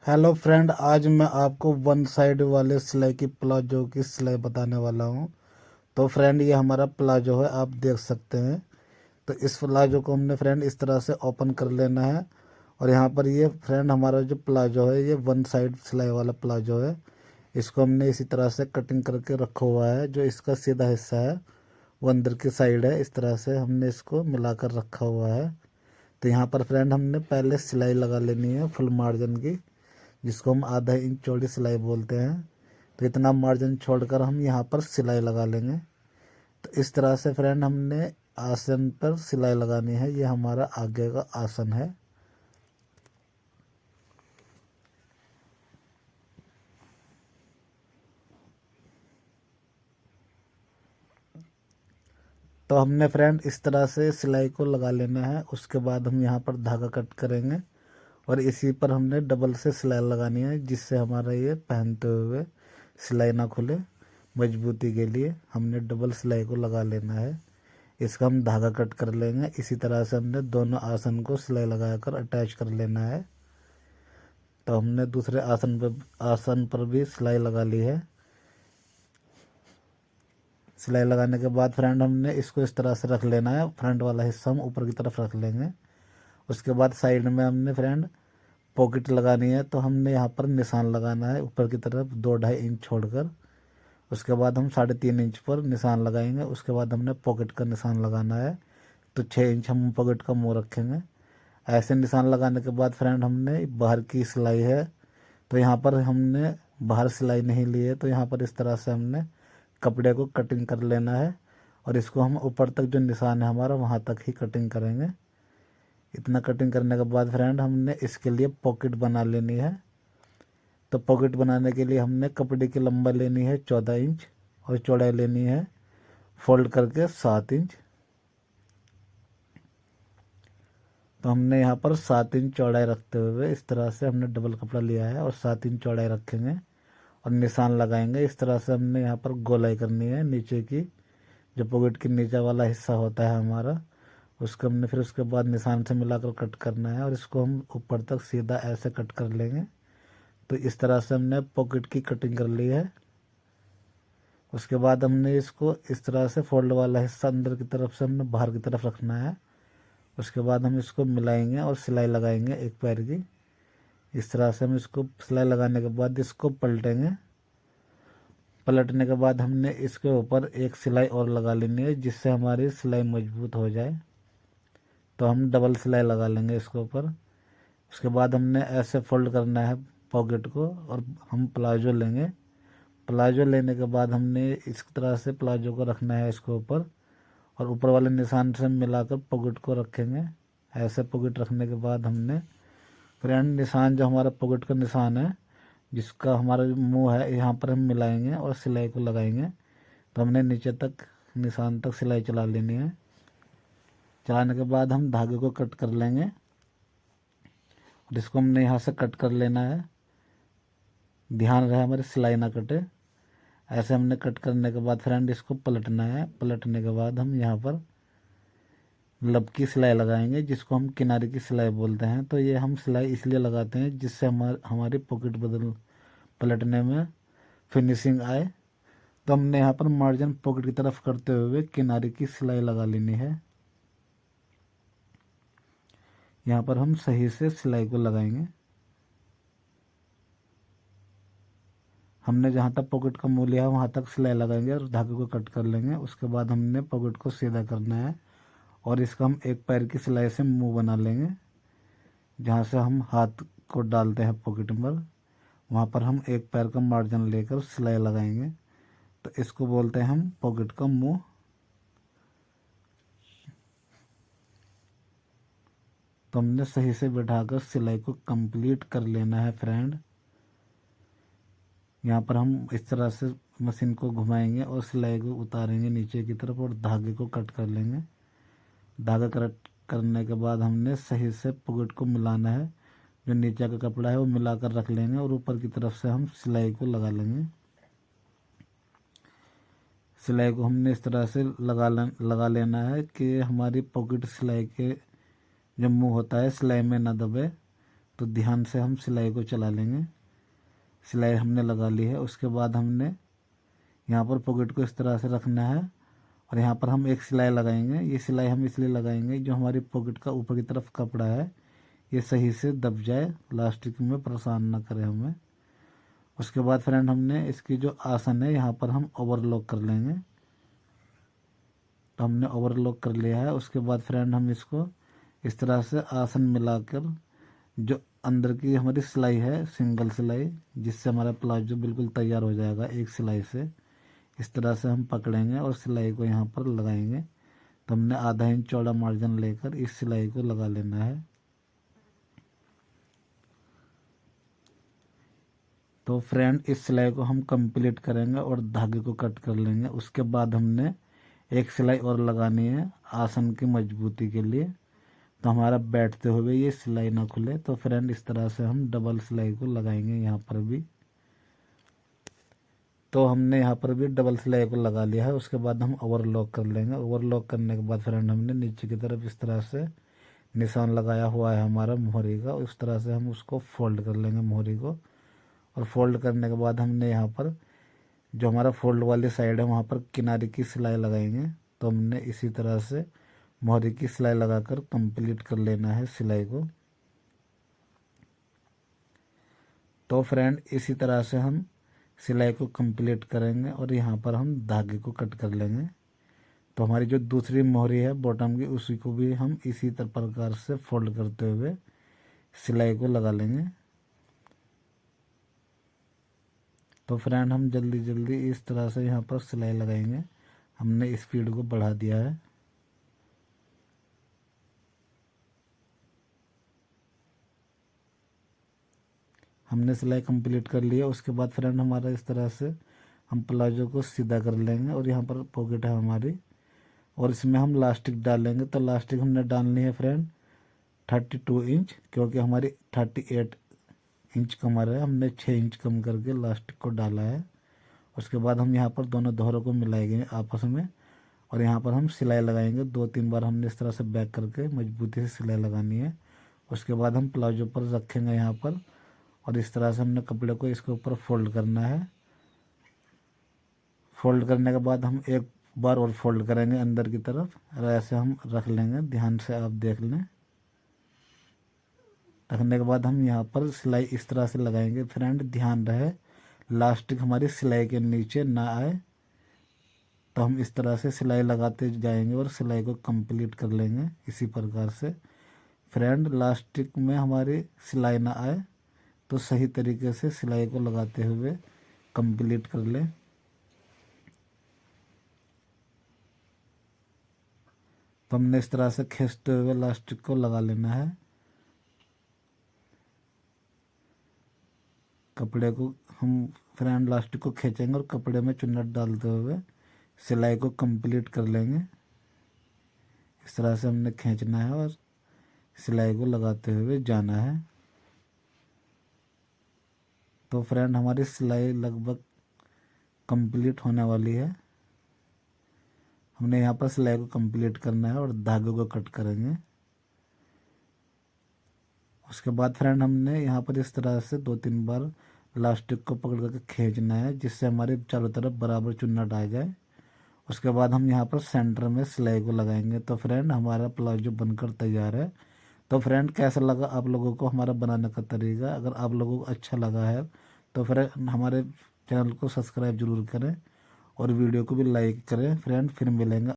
Hello friend, आज मैं आपको वन साइड वाले सिलाई की प्लाजो की सिलाई बताने वाला हूँ। तो फ्रेंड, ये हमारा प्लाजो है, आप देख सकते हैं। तो इस प्लाजो को हमने फ्रेंड इस तरह से ओपन कर लेना है। और यहाँ पर ये फ्रेंड हमारा जो प्लाजो है, ये वन साइड सिलाई वाला प्लाजो है। इसको हमने इसी तरह से कटिंग करके रखा हुआ है। जो इसका सीधा हिस्सा है वो अंदर की साइड है। इस तरह से हमने इसको मिलाकर रखा हुआ है। तो यहाँ पर फ्रेंड हमने पहले सिलाई लगा लेनी है फुल मार्जिन की, जिसको हम आधा इंच चौड़ी सिलाई बोलते हैं। तो इतना मार्जिन छोड़कर हम यहाँ पर सिलाई लगा लेंगे। तो इस तरह से फ्रेंड हमने आसन पर सिलाई लगानी है। ये हमारा आगे का आसन है। तो हमने फ्रेंड इस तरह से सिलाई को लगा लेना है। उसके बाद हम यहाँ पर धागा कट करेंगे और इसी पर हमने डबल से सिलाई लगानी है, जिससे हमारा ये पहनते हुए सिलाई ना खुले। मजबूती के लिए हमने डबल सिलाई को लगा लेना है। इसका हम धागा कट कर लेंगे। इसी तरह से हमने दोनों आसन को सिलाई लगाकर अटैच कर लेना है। तो हमने दूसरे आसन पर भी सिलाई लगा ली है। सिलाई लगाने के बाद फ्रेंड हमने इसको इस तरह से रख लेना है। फ्रंट वाला हिस्सा हम ऊपर की तरफ रख लेंगे। उसके बाद साइड में हमने फ्रेंड पॉकेट लगानी है। तो हमने यहाँ पर निशान लगाना है ऊपर की तरफ 2-2.5 इंच छोड़कर। उसके बाद हम 3.5 इंच पर निशान लगाएंगे। उसके बाद हमने पॉकेट का निशान लगाना है। तो 6 इंच हम पॉकेट का मुँह रखेंगे। ऐसे निशान लगाने के बाद फ्रेंड हमने बाहर की सिलाई है। तो यहाँ पर हमने बाहर सिलाई नहीं ली है। तो यहाँ पर इस तरह से हमने कपड़े को कटिंग कर लेना है। और इसको हम ऊपर तक जो निशान है हमारा वहाँ तक ही कटिंग करेंगे। इतना कटिंग करने के बाद फ्रेंड हमने इसके लिए पॉकेट बना लेनी है। तो पॉकेट बनाने के लिए हमने कपड़े की लंबाई लेनी है 14 इंच और चौड़ाई लेनी है फोल्ड करके 7 इंच। तो हमने यहाँ पर 7 इंच चौड़ाई रखते हुए इस तरह से हमने डबल कपड़ा लिया है और 7 इंच चौड़ाई रखेंगे और निशान लगाएंगे। इस तरह से हमने यहाँ पर गोलाई करनी है नीचे की, जो पॉकेट के नीचे वाला हिस्सा होता है हमारा, उसको हमने फिर उसके बाद निशान से मिलाकर कट करना है और इसको हम ऊपर तक सीधा ऐसे कट कर लेंगे। तो इस तरह से हमने पॉकेट की कटिंग कर ली है। उसके बाद हमने इसको इस तरह से फोल्ड वाला हिस्सा अंदर की तरफ से हमने बाहर की तरफ रखना है। उसके बाद हम इसको मिलाएंगे और सिलाई लगाएंगे एक पैर की। इस तरह से हम इसको सिलाई लगाने के बाद इसको पलटेंगे। पलटने के बाद हमने इसके ऊपर एक सिलाई और लगा लेनी है, जिससे हमारी सिलाई मजबूत हो जाए। तो हम डबल सिलाई लगा लेंगे इसके ऊपर। उसके बाद हमने ऐसे फोल्ड करना है पॉकेट को और हम प्लाजो लेंगे। प्लाजो लेने के बाद हमने इस तरह से प्लाजो को रखना है इसके ऊपर और ऊपर वाले निशान से मिलाकर पॉकेट को रखेंगे। ऐसे पॉकेट रखने के बाद हमने फ्रेंड निशान जो हमारा पॉकेट का निशान है, जिसका हमारा जो मुंह है, यहाँ पर हम मिलाएंगे और सिलाई को लगाएंगे। तो हमने नीचे तक निशान तक सिलाई चला लेनी है। चलाने के बाद हम धागे को कट कर लेंगे और इसको हमने यहाँ से कट कर लेना है। ध्यान रहे हमारी सिलाई ना कटे। ऐसे हमने कट करने के बाद फ्रेंड इसको पलटना है। पलटने के बाद हम यहाँ पर लब की सिलाई लगाएंगे, जिसको हम किनारे की सिलाई बोलते हैं। तो ये हम सिलाई इसलिए लगाते हैं जिससे हमारी पॉकेट पलटने में फिनिशिंग आए। तो हमने यहाँ पर मार्जिन पॉकेट की तरफ करते हुए किनारे की सिलाई लगा लेनी है। यहाँ पर हम सही से सिलाई को लगाएंगे। हमने जहाँ तक पॉकेट का मुँह लिया है वहाँ तक सिलाई लगाएंगे और धागे को कट कर लेंगे। उसके बाद हमने पॉकेट को सीधा करना है और इसका हम एक पैर की सिलाई से मुंह बना लेंगे। जहाँ से हम हाथ को डालते हैं पॉकेट पर, वहाँ पर हम एक पैर का मार्जिन लेकर सिलाई लगाएंगे। तो इसको बोलते हैं हम पॉकेट का मुंह। तो हमने सही से बैठाकर सिलाई को कंप्लीट कर लेना है फ्रेंड। यहाँ पर हम इस तरह से मशीन को घुमाएंगे और सिलाई को उतारेंगे नीचे की तरफ और धागे को कट कर लेंगे। धागा कट करने के बाद हमने सही से पॉकेट को मिलाना है। जो नीचे का कपड़ा है वो मिलाकर रख लेंगे और ऊपर की तरफ से हम सिलाई को लगा लेंगे। सिलाई को हमने इस तरह से लगा लेना है कि हमारी पॉकेट सिलाई के जो मुंह होता है सिलाई में ना दबे। तो ध्यान से हम सिलाई को चला लेंगे। सिलाई हमने लगा ली है। उसके बाद हमने यहाँ पर पॉकेट को इस तरह से रखना है और यहाँ पर हम एक सिलाई लगाएंगे। ये सिलाई हम इसलिए लगाएंगे जो हमारी पॉकेट का ऊपर की तरफ कपड़ा है ये सही से दब जाए, लास्टिक में परेशान ना करे हमें। उसके बाद फ्रेंड हमने इसकी जो आसन है यहाँ पर हम ओवरलॉक कर लेंगे। तो हमने ओवरलॉक कर लिया है। उसके बाद फ्रेंड हम इसको इस तरह से आसन मिलाकर जो अंदर की हमारी सिलाई है सिंगल सिलाई, जिससे हमारा प्लाजो बिल्कुल तैयार हो जाएगा एक सिलाई से, इस तरह से हम पकड़ेंगे और सिलाई को यहाँ पर लगाएंगे। तो हमने आधा इंच चौड़ा मार्जिन लेकर इस सिलाई को लगा लेना है। तो फ्रेंड इस सिलाई को हम कंप्लीट करेंगे और धागे को कट कर लेंगे। उसके बाद हमने एक सिलाई और लगानी है आसन की मजबूती के लिए, तो हमारा बैठते हुए ये सिलाई ना खुले। तो फ्रेंड इस तरह से हम डबल सिलाई को लगाएंगे यहाँ पर भी। तो हमने यहाँ पर भी डबल सिलाई को लगा लिया है। उसके बाद हम ओवरलॉक कर लेंगे। ओवरलॉक करने के बाद फ्रेंड हमने नीचे की तरफ इस तरह से निशान लगाया हुआ है हमारा मोहरी का, उस तरह से हम उसको फोल्ड कर लेंगे मोहरी को। और फोल्ड करने के बाद हमने यहाँ पर जो हमारा फोल्ड वाली साइड है वहाँ पर किनारे की सिलाई लगाएंगे। तो हमने इसी तरह से मोहरी की सिलाई लगाकर कंप्लीट कर लेना है सिलाई को। तो फ्रेंड इसी तरह से हम सिलाई को कंप्लीट करेंगे और यहाँ पर हम धागे को कट कर लेंगे। तो हमारी जो दूसरी मोहरी है बॉटम की उसी को भी हम इसी प्रकार से फोल्ड करते हुए सिलाई को लगा लेंगे। तो फ्रेंड हम जल्दी जल्दी इस तरह से यहाँ पर सिलाई लगाएंगे। हमने स्पीड को बढ़ा दिया है। हमने सिलाई कंप्लीट कर ली है। उसके बाद फ्रेंड हमारा इस तरह से हम प्लाजो को सीधा कर लेंगे और यहाँ पर पॉकेट है हमारी और इसमें हम लास्टिक डालेंगे। तो लास्टिक हमने डालनी है फ्रेंड 32 इंच, क्योंकि हमारी 38 इंच कमर है, हमने 6 इंच कम करके लास्टिक को डाला है। उसके बाद हम यहाँ पर दोनों धोरों को मिलाएंगे आपस में और यहाँ पर हम सिलाई लगाएंगे। 2-3 बार हमने इस तरह से बैक करके मजबूती से सिलाई लगानी है। उसके बाद हम प्लाजो पर रखेंगे यहाँ पर और इस तरह से हमने कपड़े को इसके ऊपर फोल्ड करना है। फोल्ड करने के बाद हम एक बार और फोल्ड करेंगे अंदर की तरफ और ऐसे हम रख लेंगे। ध्यान से आप देख लें। रखने के बाद हम यहाँ पर सिलाई इस तरह से लगाएंगे। फ्रेंड ध्यान रहे लास्टिक हमारी सिलाई के नीचे ना आए। तो हम इस तरह से सिलाई लगाते जाएंगे और सिलाई को कंप्लीट कर लेंगे इसी प्रकार से। फ्रेंड लास्टिक में हमारी सिलाई ना आए तो सही तरीके से सिलाई को लगाते हुए कंप्लीट कर लें। तो हमने इस तरह से खींचते हुए लास्टिक को लगा लेना है। कपड़े को हम फ्रेंड लास्टिक को खींचेंगे और कपड़े में चुन्नट डालते हुए सिलाई को कंप्लीट कर लेंगे। इस तरह से हमने खींचना है और सिलाई को लगाते हुए जाना है। तो फ्रेंड हमारी सिलाई लगभग कंप्लीट होने वाली है। हमने यहाँ पर सिलाई को कंप्लीट करना है और धागे को कट करेंगे। उसके बाद फ्रेंड हमने यहाँ पर इस तरह से 2-3 बार लास्टिक को पकड़ करके खींचना है, जिससे हमारे चारों तरफ बराबर चुन्नट आ जाए। उसके बाद हम यहाँ पर सेंटर में सिलाई को लगाएंगे। तो फ्रेंड हमारा प्लाजो बनकर तैयार है। तो फ्रेंड कैसा लगा आप लोगों को हमारा बनाने का तरीका? अगर आप लोगों को अच्छा लगा है तो फ्रेंड हमारे चैनल को सब्सक्राइब जरूर करें और वीडियो को भी लाइक करें। फ्रेंड फिर मिलेंगे